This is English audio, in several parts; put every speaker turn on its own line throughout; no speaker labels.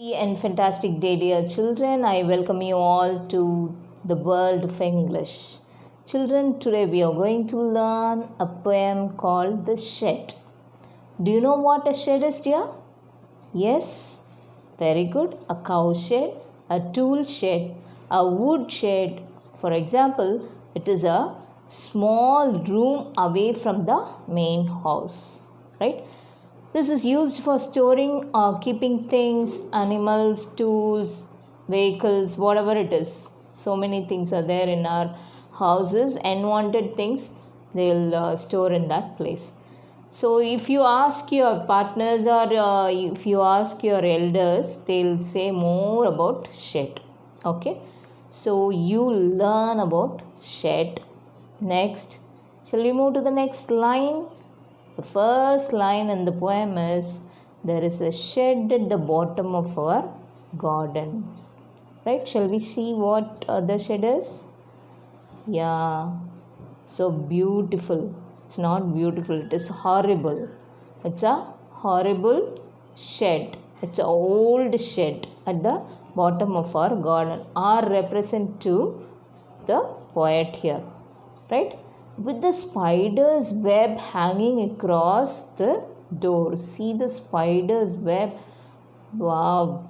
And fantastic day, dear children. I welcome you all to the world of English. Children, today we are going to learn a poem called The Shed. Do you know what a shed is, dear? Yes? Very good. A cow shed, a tool shed, a wood shed. For example, it is a small room away from the main house, right? This is used for storing or keeping things, animals, tools, vehicles, whatever it is. So many things are there in our houses. Unwanted things they'll store in that place. So if you ask your partners or if you ask your elders, they'll say more about shed. Okay. So you learn about shed. Next, shall we move to the next line? The first line in the poem is, there is a shed at the bottom of our garden. Right? Shall we see what the shed is? Yeah. So beautiful. It's not beautiful. It is horrible. It's a horrible shed. It's an old shed at the bottom of our garden. R represent to the poet here. Right? With the spider's web hanging across the door. See the spider's web. Wow.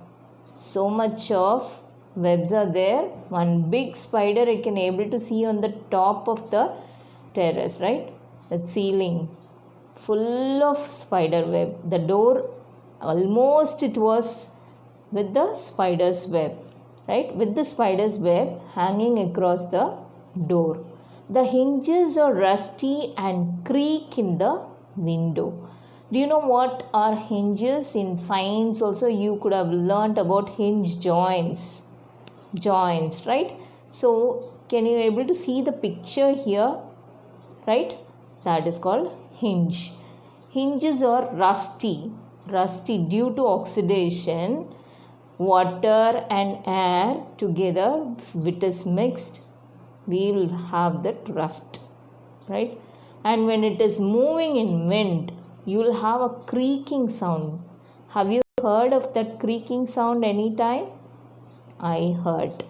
So much of webs are there. One big spider I can able to see on the top of the terrace, right? The ceiling full of spider web. The door almost it was with the spider's web, right? With the spider's web hanging across the door. The hinges are rusty and creak in the window. Do you know what are hinges? In science also you could have learnt about hinge joints. Joints, right? So can you able to see the picture here? Right? That is called hinge. Hinges are rusty. Rusty due to oxidation. Water and air together, it is mixed, we will have that rust, right? And when it is moving in wind, you will have a creaking sound. Have you heard of that creaking sound anytime? I heard.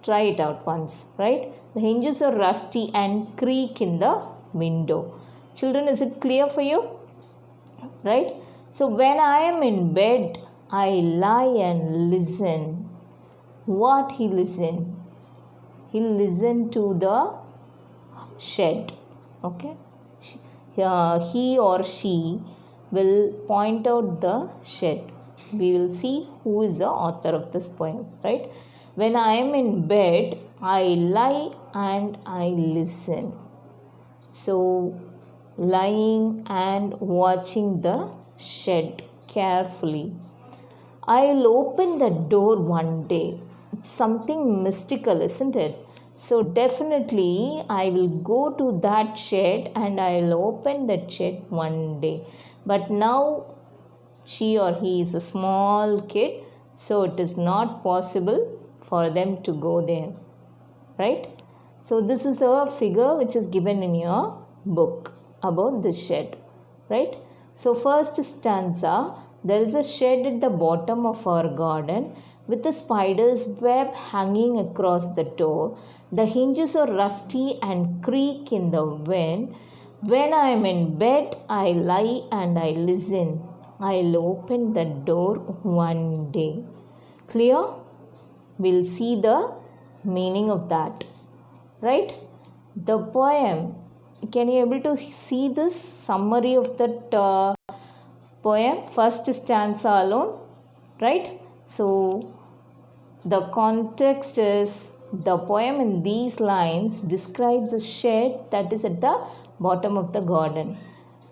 Try it out once, right? The hinges are rusty and creak in the window. Children, is it clear for you? Right? So when I am in bed, I lie and listen. What he listen? He'll listen to the shed. Okay? He or she will point out the shed. We will see who is the author of this poem, right? When I am in bed, I lie and I listen. So, lying and watching the shed carefully. I'll open the door one day. It's something mystical, isn't it? So definitely I will go to that shed and I'll open that shed one day. But now she or he is a small kid, so it is not possible for them to go there. Right? So this is the figure which is given in your book about the shed. Right? So first stanza, there is a shed at the bottom of our garden with a spider's web hanging across the door. The hinges are rusty and creak in the wind. When I am in bed, I lie and I listen. I'll open the door one day. Clear? We'll see the meaning of that. Right? The poem. Can you able to see this summary of that poem? First stanza alone. Right? So, the context is the poem in these lines describes a shed that is at the bottom of the garden.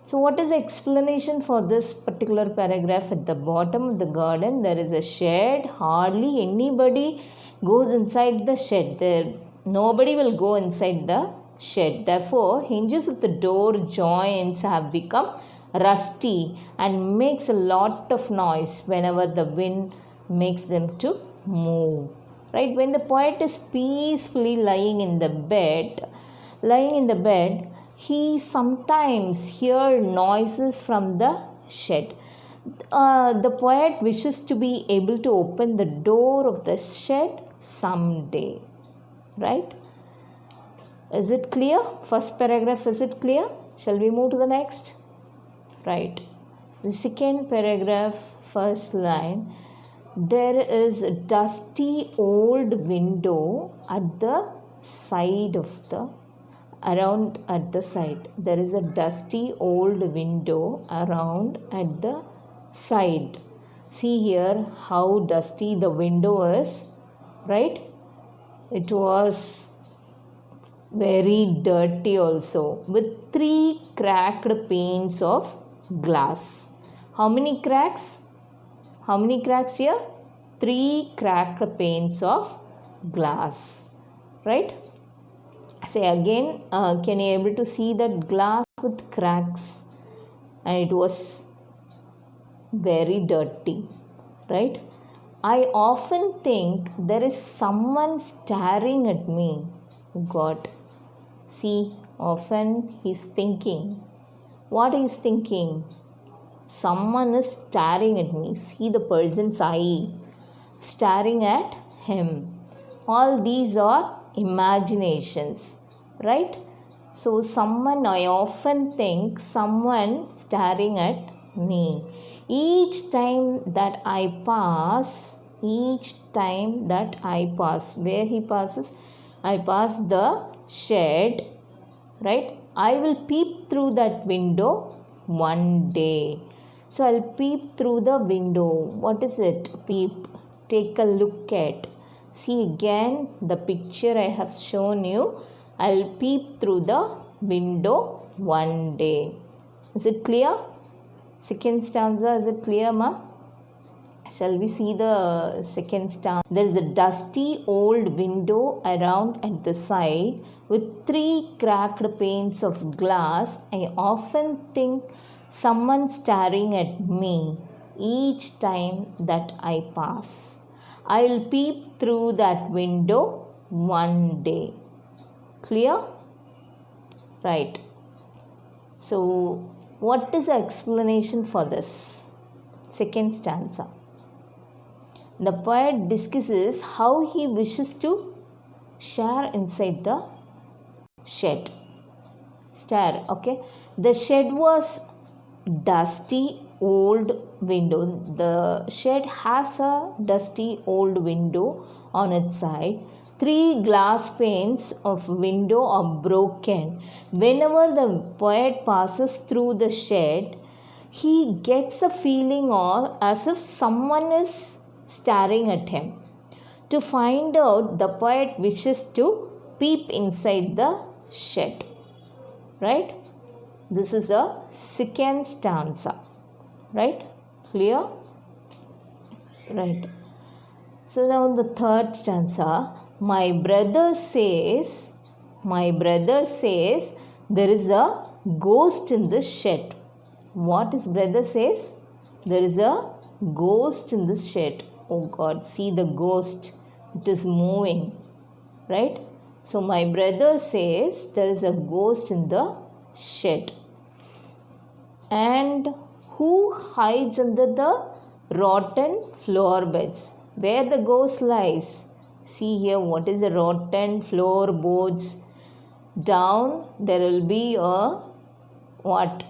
So what is the explanation for this particular paragraph? At the bottom of the garden there is a shed. Hardly anybody goes inside the shed. Nobody will go inside the shed. Therefore, hinges of the door joints have become rusty and makes a lot of noise whenever the wind makes them to move. Right? When the poet is peacefully lying in the bed, he sometimes hears noises from the shed. The poet wishes to be able to open the door of the shed someday. Right? Is it clear? First paragraph, is it clear? Shall we move to the next? Right. The second paragraph, first line. There is a dusty old window at the side of the around at the side. There is a dusty old window around at the side. See here how dusty the window is, right? It was very dirty also, with 3 cracked panes of glass. How many cracks? How many cracks here? 3 cracked panes of glass, right? Say again, can you able to see that glass with cracks, and it was very dirty, right? I often think there is someone staring at me. God, see, often he's thinking. What is thinking? Someone is staring at me. See the person's eye staring at him. All these are imaginations, right? So someone, I often think someone staring at me. Each time that I pass, where he passes, I pass the shed, right? I will peep through that window one day. So I'll peep through the window. What is it? Peep. Take a look at. See again the picture I have shown you. I'll peep through the window one day. Is it clear? Second stanza, is it clear, ma? Shall we see the second stanza? There is a dusty old window around at the side with 3 cracked panes of glass. I often think someone staring at me each time that I pass. I'll peep through that window one day. Clear? Right. So, what is the explanation for this? Second stanza. The poet discusses how he wishes to share inside the shed. Stare, okay. The shed was dusty old window. The shed has a dusty old window on its side. 3 glass panes of window are broken. Whenever the poet passes through the shed, he gets a feeling of as if someone is staring at him. To find out, the poet wishes to peep inside the shed. Right? This is the second stanza. Right? Clear? Right. So now the third stanza. My brother says there is a ghost in the shed. What is brother says? There is a ghost in the shed. Oh God, see the ghost. It is moving. Right? So my brother says there is a ghost in the shed. And who hides under the rotten floorboards? Where the ghost lies? See here, what is the rotten floorboards? Down there will be a what?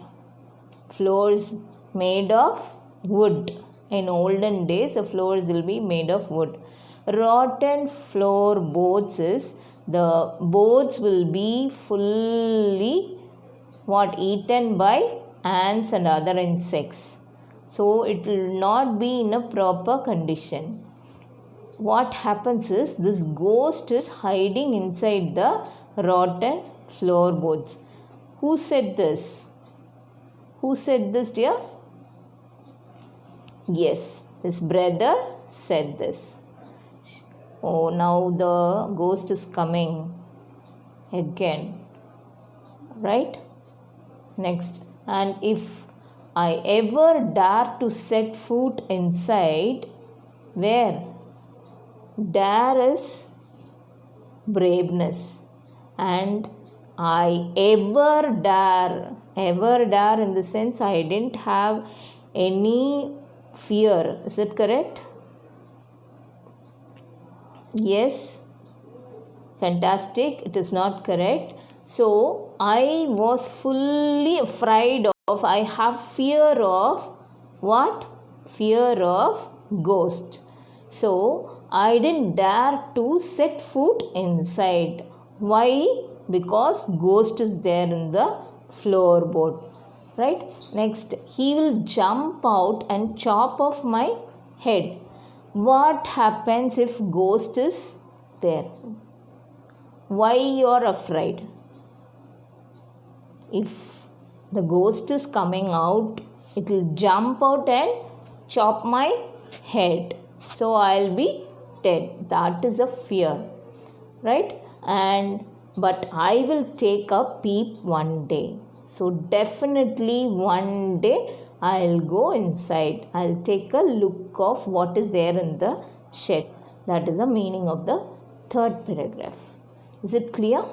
Floors made of wood. In olden days, the floors will be made of wood. Rotten floorboards is the boards will be fully what? Eaten by ants and other insects. So it will not be in a proper condition. What happens is this ghost is hiding inside the rotten floorboards. Who said this? Who said this, dear? Yes, his brother said this. Oh, now the ghost is coming again. Right? Next. And if I ever dare to set foot inside, where? Dare is braveness. And I ever dare in the sense I didn't have any fear. Is it correct? Yes. Fantastic. It is not correct. So I was fully afraid of, I have fear of what? Fear of ghost. So I didn't dare to set foot inside. Why? Because ghost is there in the floorboard. Right? Next, he will jump out and chop off my head. What happens if ghost is there? Why you are afraid? If the ghost is coming out, it will jump out and chop my head. So I'll be dead. That is a fear. Right? But I will take a peep one day. So definitely one day I'll go inside. I'll take a look of what is there in the shed. That is the meaning of the third paragraph. Is it clear?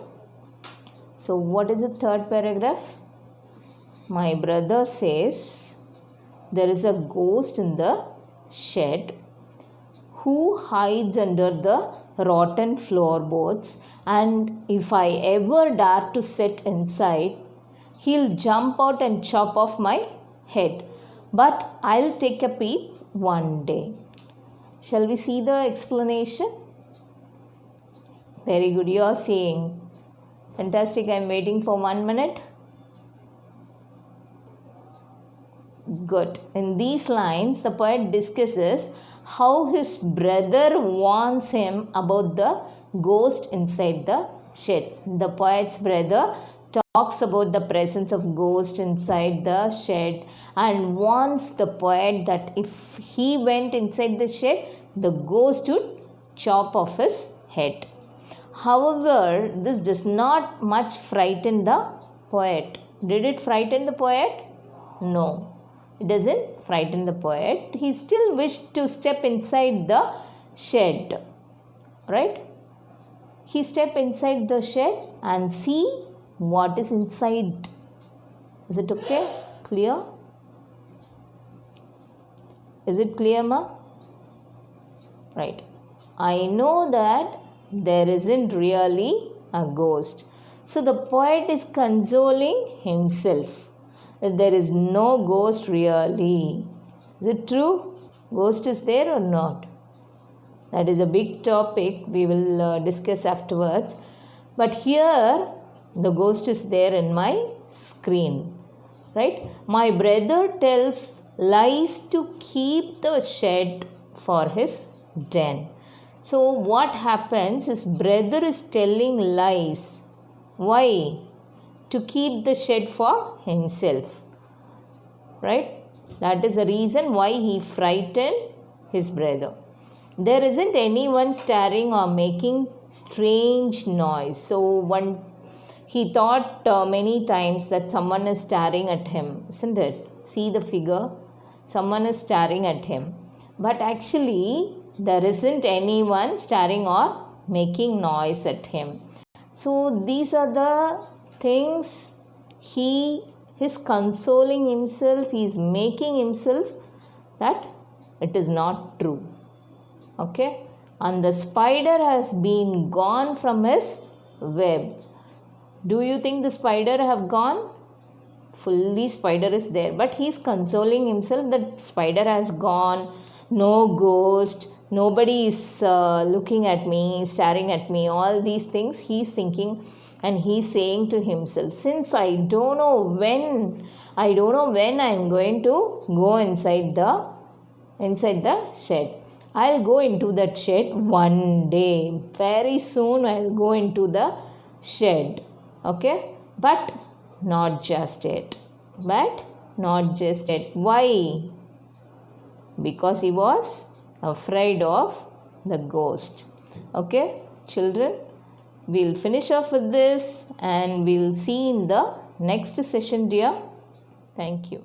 So what is the third paragraph? My brother says there is a ghost in the shed who hides under the rotten floorboards, and if I ever dare to sit inside, he'll jump out and chop off my head. But I'll take a peep one day. Shall we see the explanation? Very good, you are saying. Fantastic, I am waiting for 1 minute. Good. In these lines, the poet discusses how his brother warns him about the ghost inside the shed. The poet's brother talks about the presence of ghost inside the shed and warns the poet that if he went inside the shed, the ghost would chop off his head. However, this does not much frighten the poet. Did it frighten the poet? No, it doesn't frighten the poet. He still wished to step inside the shed. Right? He stepped inside the shed and see what is inside. Is it okay? Clear? Is it clear, ma? Right. I know that there isn't really a ghost. So the poet is consoling himself that there is no ghost really. Is it true? Ghost is there or not? That is a big topic we will discuss afterwards. But here the ghost is there in my screen. Right? My brother tells lies to keep the shed for his den. So what happens is brother is telling lies. Why? To keep the shed for himself. Right? That is the reason why he frightened his brother. There isn't anyone staring or making strange noise. So he thought many times that someone is staring at him, isn't it? See the figure? Someone is staring at him. But actually, there isn't anyone staring or making noise at him. So these are the things he is consoling himself, he is making himself that it is not true. Okay? And the spider has been gone from his web. Do you think the spider have gone? Fully spider is there. But he is consoling himself that spider has gone. No ghost. Nobody is looking at me, staring at me. All these things he is thinking and he is saying to himself. Since I don't know when I am going to go inside the shed. I'll go into that shed one day. Very soon I'll go into the shed. Okay? But not just yet. Why? Because he was afraid of the ghost. Okay? Children, we'll finish off with this and we'll see in the next session, dear. Thank you.